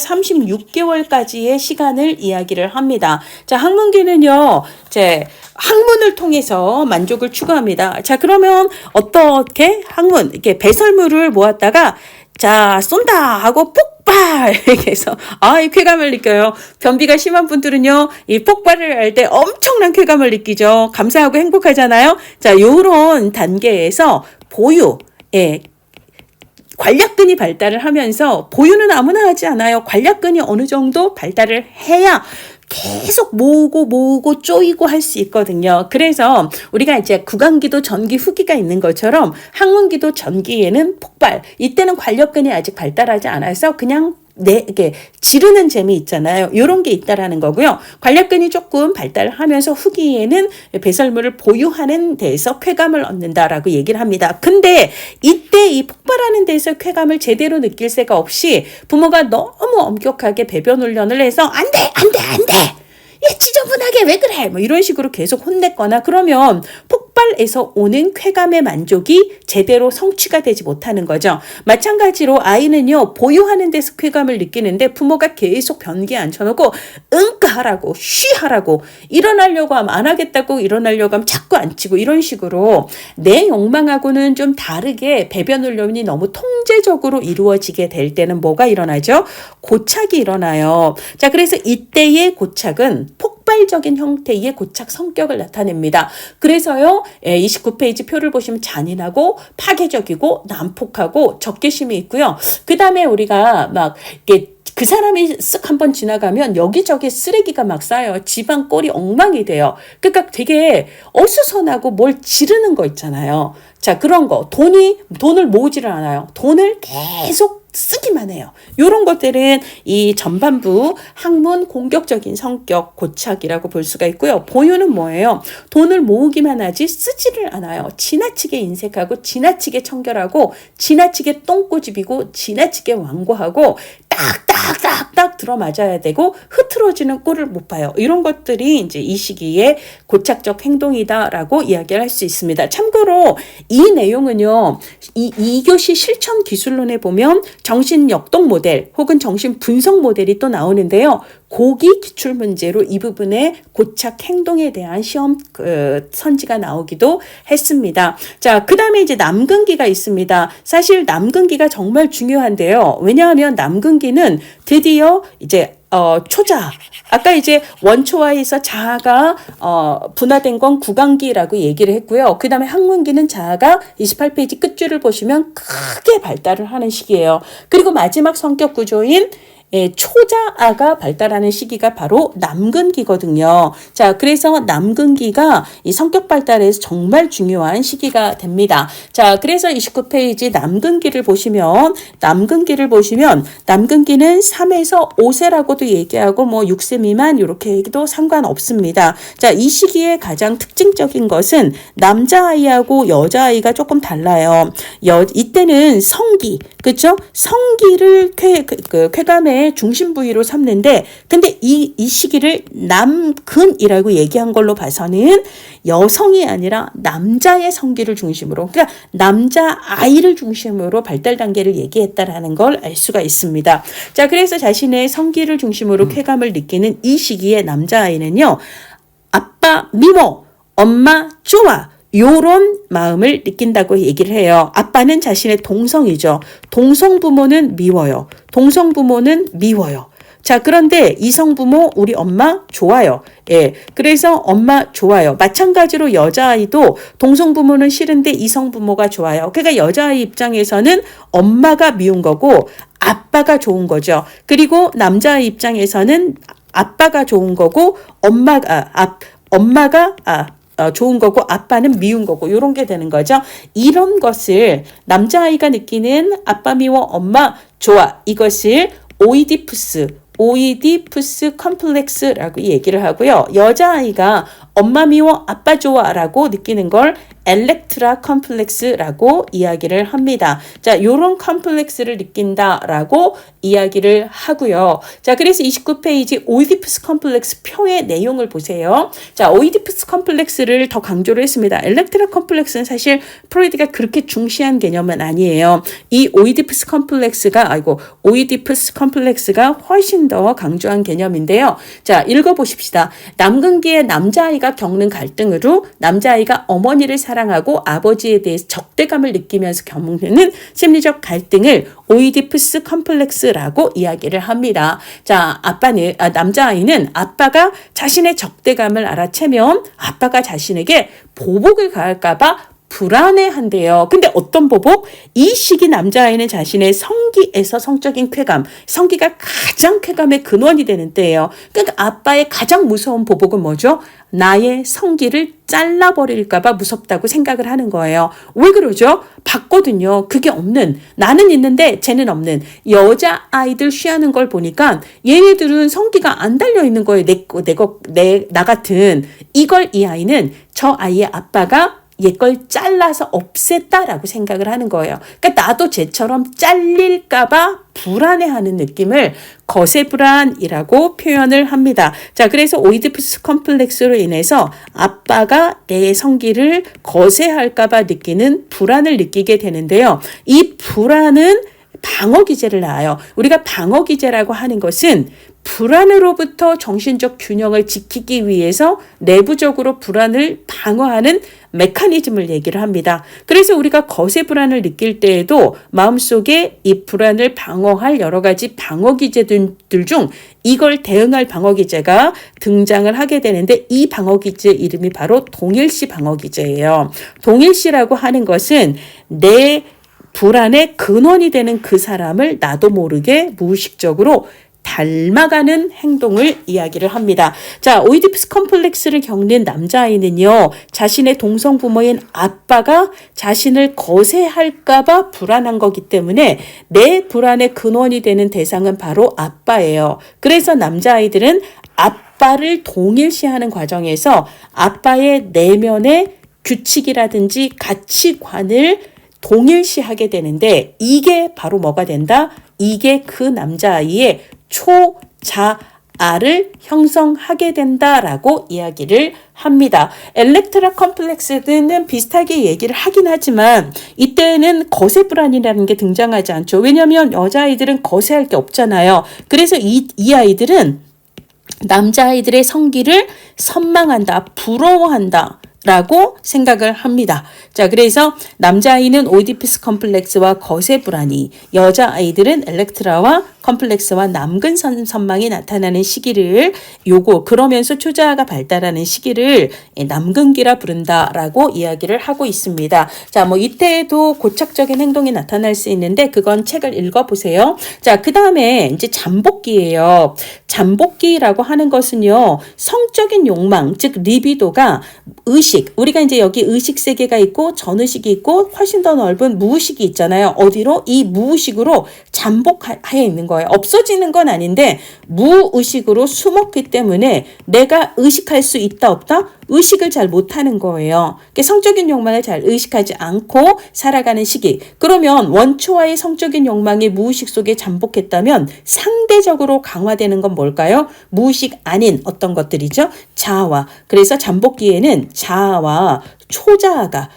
A: 36개월까지의 시간을 이야기를 합니다. 자, 학문기는요, 이제 학문을 통해서 만족을 추구합니다. 자, 그러면 어떻게 학문, 이렇게 배설물을 모았다가 자, 쏜다 하고 폭발! 이렇게 해서, 이 쾌감을 느껴요. 변비가 심한 분들은요, 이 폭발을 할 때 엄청난 쾌감을 느끼죠. 감사하고 행복하잖아요. 자, 요런 단계에서 보유, 관략근이 발달을 하면서 보유는 아무나 하지 않아요. 관략근이 어느 정도 발달을 해야 계속 모으고 쪼이고 할 수 있거든요. 그래서 우리가 이제 구강기도 전기 후기가 있는 것처럼 학문기도 전기에는 폭발. 이때는 관략근이 아직 발달하지 않아서 그냥 이게 지르는 재미 있잖아요. 이런 게 있다라는 거고요. 관략근이 조금 발달하면서 후기에는 배설물을 보유하는 데서 쾌감을 얻는다라고 얘기를 합니다. 근데 이때 이 폭발하는 데서 쾌감을 제대로 느낄 새가 없이 부모가 너무 엄격하게 배변 훈련을 해서 안 돼! 얘 지저분하게 왜 그래? 뭐 이런 식으로 계속 혼냈거나 그러면 폭발에서 오는 쾌감의 만족이 제대로 성취가 되지 못하는 거죠. 마찬가지로 아이는요, 보유하는 데서 쾌감을 느끼는데 부모가 계속 변기에 앉혀놓고 하라고 쉬하라고 일어나려고 하면 안 하겠다고 일어나려고 하면 자꾸 앉히고 이런 식으로 내 욕망하고는 좀 다르게 배변 훈련이 너무 통제적으로 이루어지게 될 때는 뭐가 일어나죠? 고착이 일어나요. 자, 그래서 이때의 고착은 폭발적인 형태의 고착 성격을 나타냅니다. 그래서요, 29페이지 표를 보시면 잔인하고 파괴적이고 난폭하고 적개심이 있고요. 그 다음에 우리가 막 이렇게 그 사람이 쓱 한번 지나가면 여기저기 쓰레기가 막 쌓여요. 집안 꼴이 엉망이 돼요. 그러니까 되게 어수선하고 뭘 지르는 거 있잖아요. 자, 그런 거. 돈을 모으지를 않아요. 돈을 계속 쓰기만 해요. 이런 것들은 이 전반부 학문 공격적인 성격 고착이라고 볼 수가 있고요. 보유는 뭐예요? 돈을 모으기만 하지 쓰지를 않아요. 지나치게 인색하고 지나치게 청결하고 지나치게 똥꼬집이고 지나치게 완고하고 딱딱딱딱 들어맞아야 되고 흐트러지는 꼴을 못 봐요. 이런 것들이 이제 이 시기에 고착적 행동이다라고 이야기를 할 수 있습니다. 참고로 이 내용은요, 이 2교시 실천 기술론에 보면 정신 역동 모델 혹은 정신 분석 모델이 또 나오는데요. 고기 기출 문제로 이 부분의 고착 행동에 대한 시험 선지가 나오기도 했습니다. 자, 그 다음에 이제 남근기가 있습니다. 사실 남근기가 정말 중요한데요. 왜냐하면 남근기는 드디어 이제 초자. 아까 이제 원초화에서 자아가 분화된 건 구강기라고 얘기를 했고요. 그 다음에 학문기는 자아가 28페이지 끝줄을 보시면 크게 발달을 하는 시기예요. 그리고 마지막 성격 구조인 초자아가 발달하는 시기가 바로 남근기거든요. 자, 그래서 남근기가 이 성격 발달에서 정말 중요한 시기가 됩니다. 자, 그래서 29페이지 남근기를 보시면 남근기는 3에서 5세라고도 얘기하고 뭐 6세 미만 이렇게 얘기도 상관없습니다. 자, 이 시기에 가장 특징적인 것은 남자아이하고 여자아이가 조금 달라요. 이때는 성기, 그렇죠? 성기를 쾌감의 중심 부위로 삼는데, 근데 이 시기를 남근이라고 얘기한 걸로 봐서는 여성이 아니라 남자의 성기를 중심으로, 그러니까 남자 아이를 중심으로 발달 단계를 얘기했다라는 걸 알 수가 있습니다. 자, 그래서 자신의 성기를 중심으로 쾌감을 느끼는 이 시기의 남자 아이는요, 아빠 미워, 엄마 좋아, 요런 마음을 느낀다고 얘기를 해요. 아빠는 자신의 동성이죠. 동성부모는 미워요. 동성부모는 미워요. 자, 그런데 이성부모 우리 엄마 좋아요. 예, 그래서 엄마 좋아요. 마찬가지로 여자아이도 동성부모는 싫은데 이성부모가 좋아요. 그러니까 여자아이 입장에서는 엄마가 미운 거고 아빠가 좋은 거죠. 그리고 남자아이 입장에서는 아빠가 좋은 거고 엄마가 좋은 거고 아빠는 미운 거고 이런 게 되는 거죠. 이런 것을 남자아이가 느끼는 아빠 미워 엄마 좋아, 이것을 오이디푸스 컴플렉스라고 얘기를 하고요. 여자아이가 엄마 미워 아빠 좋아라고 느끼는 걸 엘렉트라 컴플렉스라고 이야기를 합니다. 자, 요런 컴플렉스를 느낀다라고 이야기를 하고요. 자, 그래서 29페이지 오이디푸스 컴플렉스 표의 내용을 보세요. 자, 오이디푸스 컴플렉스를 더 강조를 했습니다. 엘렉트라 컴플렉스는 사실 프로이드가 그렇게 중시한 개념은 아니에요. 이 오이디푸스 컴플렉스가 훨씬 더 강조한 개념인데요. 자, 읽어보십시다. 남근기의 남자아이가 겪는 갈등으로 남자아이가 어머니를 사랑하고 아버지에 대해서 적대감을 느끼면서 겪는 심리적 갈등을 오이디푸스 컴플렉스라고 이야기를 합니다. 자, 남자아이는 아빠가 자신의 적대감을 알아채면 아빠가 자신에게 보복을 가할까봐 불안해한대요. 근데 어떤 보복? 이 시기 남자아이는 자신의 성기에서 성적인 쾌감, 성기가 가장 쾌감의 근원이 되는 때예요. 그러니까 아빠의 가장 무서운 보복은 뭐죠? 나의 성기를 잘라버릴까봐 무섭다고 생각을 하는 거예요. 왜 그러죠? 봤거든요. 그게 없는, 나는 있는데 쟤는 없는 여자아이들 쉬하는 걸 보니까 얘네들은 성기가 안 달려있는 거예요. 나 같은. 이걸 이 아이는 저 아이의 아빠가 얘 걸 잘라서 없앴다라고 생각을 하는 거예요. 그러니까 나도 쟤처럼 잘릴까봐 불안해하는 느낌을 거세불안이라고 표현을 합니다. 자, 그래서 오이디푸스 컴플렉스로 인해서 아빠가 내 성기를 거세할까봐 느끼는 불안을 느끼게 되는데요. 이 불안은 방어 기제를 낳아요. 우리가 방어 기제라고 하는 것은 불안으로부터 정신적 균형을 지키기 위해서 내부적으로 불안을 방어하는 메커니즘을 얘기를 합니다. 그래서 우리가 거세 불안을 느낄 때에도 마음속에 이 불안을 방어할 여러 가지 방어 기제들 중 이걸 대응할 방어 기제가 등장을 하게 되는데, 이 방어 기제 이름이 바로 동일시 방어 기제예요. 동일시라고 하는 것은 내 불안의 근원이 되는 그 사람을 나도 모르게 무의식적으로 닮아가는 행동을 이야기를 합니다. 자, 오이디푸스 컴플렉스를 겪는 남자아이는요, 자신의 동성 부모인 아빠가 자신을 거세할까봐 불안한 거기 때문에 내 불안의 근원이 되는 대상은 바로 아빠예요. 그래서 남자아이들은 아빠를 동일시하는 과정에서 아빠의 내면의 규칙이라든지 가치관을 동일시하게 되는데, 이게 바로 뭐가 된다? 이게 그 남자아이의 초자아를 형성하게 된다라고 이야기를 합니다. 엘렉트라 컴플렉스는 비슷하게 얘기를 하긴 하지만 이때는 거세 불안이라는 게 등장하지 않죠. 왜냐하면 여자아이들은 거세할 게 없잖아요. 그래서 이 아이들은 남자아이들의 성기를 선망한다, 부러워한다 라고 생각을 합니다. 자, 그래서 남자아이는 오이디푸스 컴플렉스와 거세 불안이, 여자아이들은 엘렉트라와 컴플렉스와 남근 선망이 나타나는 시기를 그러면서 초자아가 발달하는 시기를 남근기라 부른다라고 이야기를 하고 있습니다. 자, 뭐 이때에도 고착적인 행동이 나타날 수 있는데 그건 책을 읽어보세요. 자, 그 다음에 이제 잠복기예요. 잠복기라고 하는 것은요, 성적인 욕망, 즉 리비도가 의식, 우리가 이제 여기 의식 세계가 있고 전의식이 있고 훨씬 더 넓은 무의식이 있잖아요. 어디로? 이 무의식으로 잠복해 있는 거예요. 없어지는 건 아닌데 무의식으로 숨었기 때문에 내가 의식할 수 있다 없다? 의식을 잘 못하는 거예요. 성적인 욕망을 잘 의식하지 않고 살아가는 시기. 그러면 원초와의 성적인 욕망이 무의식 속에 잠복했다면 상대적으로 강화되는 건 뭘까요? 무의식 아닌 어떤 것들이죠? 자아와. 그래서 잠복기에는 자아와 초자아가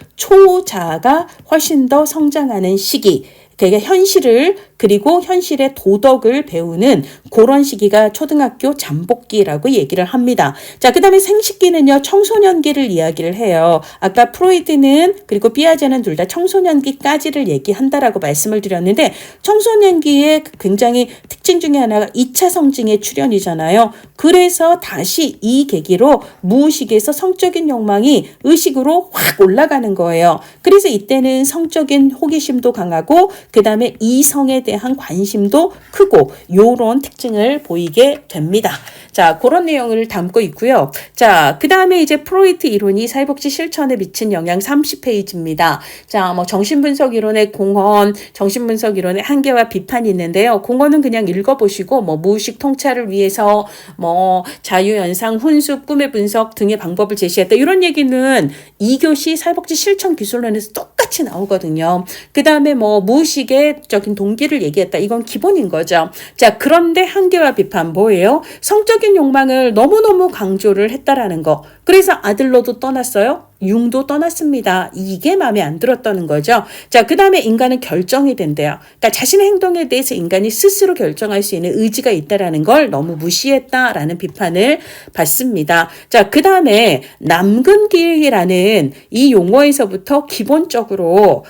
A: 훨씬 더 성장하는 시기. 그러니까 현실을, 그리고 현실의 도덕을 배우는 그런 시기가 초등학교 잠복기라고 얘기를 합니다. 자, 그 다음에 생식기는요, 청소년기를 이야기를 해요. 아까 프로이드는 그리고 피아제는 둘 다 청소년기까지를 얘기한다라고 말씀을 드렸는데, 청소년기의 굉장히 특징 중에 하나가 2차 성징의 출현이잖아요. 그래서 다시 이 계기로 무의식에서 성적인 욕망이 의식으로 확 올라가는 거예요. 그래서 이때는 성적인 호기심도 강하고 그 다음에 이성에 대한 관심도 크고 요런 특징을 보이게 됩니다. 자, 그런 내용을 담고 있고요. 자, 그 다음에 이제 프로이트 이론이 사회복지 실천에 미친 영향 30페이지입니다. 자, 뭐 정신분석 이론의 공헌, 정신분석 이론의 한계와 비판이 있는데요. 공헌은 그냥 읽어보시고 뭐 무의식 통찰을 위해서 뭐 자유현상, 훈수, 꿈의 분석 등의 방법을 제시했다. 이런 얘기는 2교시 사회복지 실천 기술론에서 똑같이 나오거든요. 그 다음에 뭐 무의식의 적인 동기를 얘기했다. 이건 기본인 거죠. 자, 그런데 한계와 비판 뭐예요? 성적인 욕망을 너무너무 강조를 했다라는 거. 그래서 아들로도 떠났어요. 융도 떠났습니다. 이게 마음에 안 들었다는 거죠. 자, 그 다음에 인간은 결정이 된대요. 그러니까 자신의 행동에 대해서 인간이 스스로 결정할 수 있는 의지가 있다라는 걸 너무 무시했다라는 비판을 받습니다. 자, 그 다음에 남근기라는 이 용어에서부터 기본적으로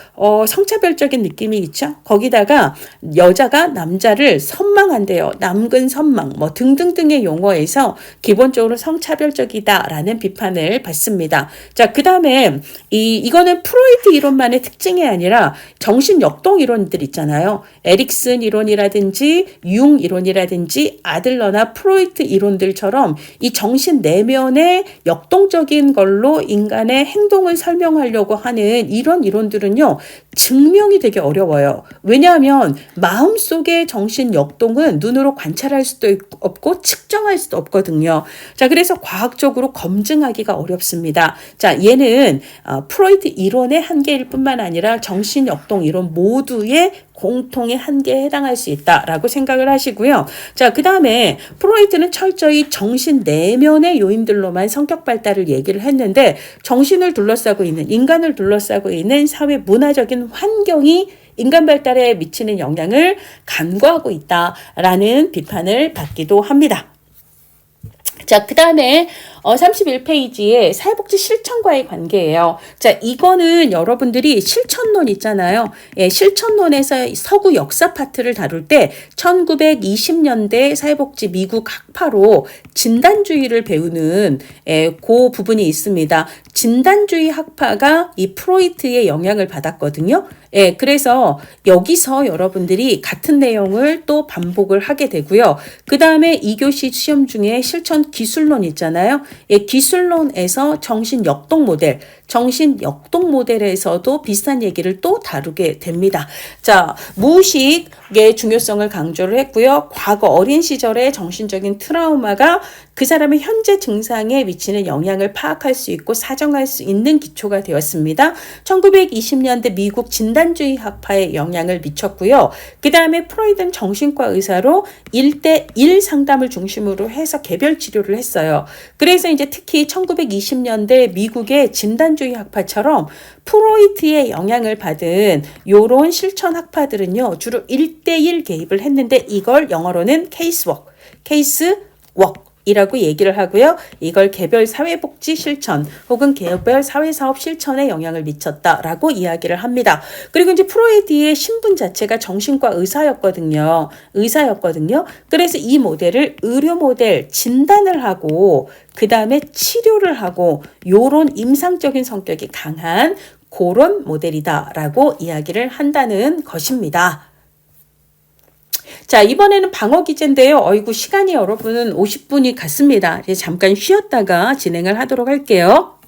A: 성차별적인 느낌이 있죠. 거기다가 여자가 남자를 선망한대요. 남근 선망 뭐 등등등의 용어에서 기본적으로 성차별적이다라는 비판을 받습니다. 자, 그 다음에 이거는 프로이트 이론만의 특징이 아니라 정신 역동 이론들 있잖아요. 에릭슨 이론이라든지 융 이론이라든지 아들러나 프로이트 이론들처럼 이 정신 내면의 역동적인 걸로 인간의 행동을 설명하려고 하는 이런 이론들은요, 증명이 되게 어려워요. 왜냐하면 마음속의 정신 역동은 눈으로 관찰할 수도 없고 측정할 수도 없거든요. 자, 그래서 과학적으로 검증하기가 어렵습니다. 자, 얘는 프로이트 이론의 한계일 뿐만 아니라 정신역동 이론 모두의 공통의 한계에 해당할 수 있다라고 생각을 하시고요. 자, 그 다음에 프로이트는 철저히 정신 내면의 요인들로만 성격 발달을 얘기를 했는데 정신을 둘러싸고 있는 인간을 둘러싸고 있는 사회 문화적인 환경이 인간 발달에 미치는 영향을 간과하고 있다라는 비판을 받기도 합니다. 자, 그 다음에 31페이지에 사회복지 실천과의 관계예요. 자, 이거는 여러분들이 실천론 있잖아요. 예, 실천론에서 서구 역사 파트를 다룰 때 1920년대 사회복지 미국 학파로 진단주의를 배우는 그 부분이 있습니다. 진단주의 학파가 이 프로이트의 영향을 받았거든요. 예, 그래서 여기서 여러분들이 같은 내용을 또 반복을 하게 되고요. 그 다음에 2교시 시험 중에 실천 기술론 있잖아요. 예, 기술론에서 정신 역동 모델에서도 비슷한 얘기를 또 다루게 됩니다. 자, 무의식의 중요성을 강조를 했고요. 과거 어린 시절의 정신적인 트라우마가 그 사람의 현재 증상에 미치는 영향을 파악할 수 있고 사정할 수 있는 기초가 되었습니다. 1920년대 미국 진단주의 학파에 영향을 미쳤고요. 그 다음에 프로이드는 정신과 의사로 1대1 상담을 중심으로 해서 개별 치료를 했어요. 그래서 이제 특히 1920년대 미국의 진단주의 학파처럼 프로이트의 영향을 받은 요런 실천 학파들은요, 주로 1대1 개입을 했는데 이걸 영어로는 케이스워크 이라고 얘기를 하고요. 이걸 개별 사회복지 실천 혹은 개별 사회사업 실천에 영향을 미쳤다라고 이야기를 합니다. 그리고 이제 프로이드의 신분 자체가 정신과 의사였거든요. 그래서 이 모델을 의료 모델 진단을 하고 그 다음에 치료를 하고 요런 임상적인 성격이 강한 그런 모델이다라고 이야기를 한다는 것입니다. 자, 이번에는 방어 기제인데요. 어이구, 시간이 여러분 50분이 갔습니다. 잠깐 쉬었다가 진행을 하도록 할게요.